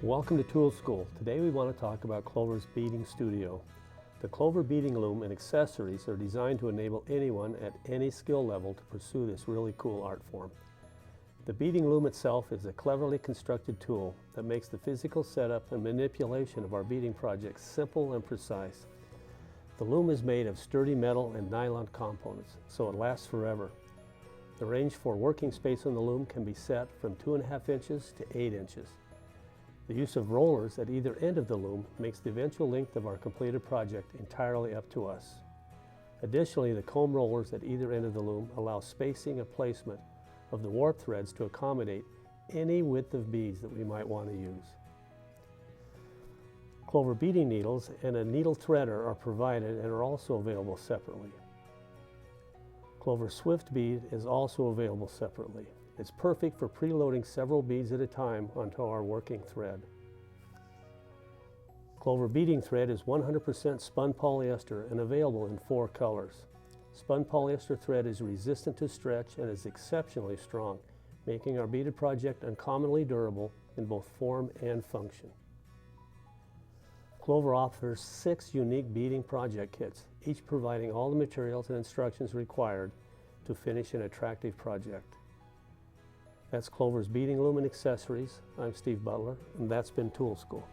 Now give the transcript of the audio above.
Welcome to Tool School. Today we want to talk about Clover's Beading Studio. The Clover Beading Loom and accessories are designed to enable anyone at any skill level to pursue this really cool art form. The beading loom itself is a cleverly constructed tool that makes the physical setup and manipulation of our beading projects simple and precise. The loom is made of sturdy metal and nylon components, so it lasts forever. The range for working space on the loom can be set from 2.5 inches to 8 inches. The use of rollers at either end of the loom makes the eventual length of our completed project entirely up to us. Additionally, the comb rollers at either end of the loom allow spacing and placement of the warp threads to accommodate any width of beads that we might want to use. Clover beading needles and a needle threader are provided and are also available separately. Clover Swift bead is also available separately. It's perfect for preloading several beads at a time onto our working thread. Clover beading thread is 100% spun polyester and available in 4 colors. Spun polyester thread is resistant to stretch and is exceptionally strong, making our beaded project uncommonly durable in both form and function. Clover offers 6 unique beading project kits, each providing all the materials and instructions required to finish an attractive project. That's Clover's Beading Loom and accessories. I'm Steve Butler, and that's been Tool School.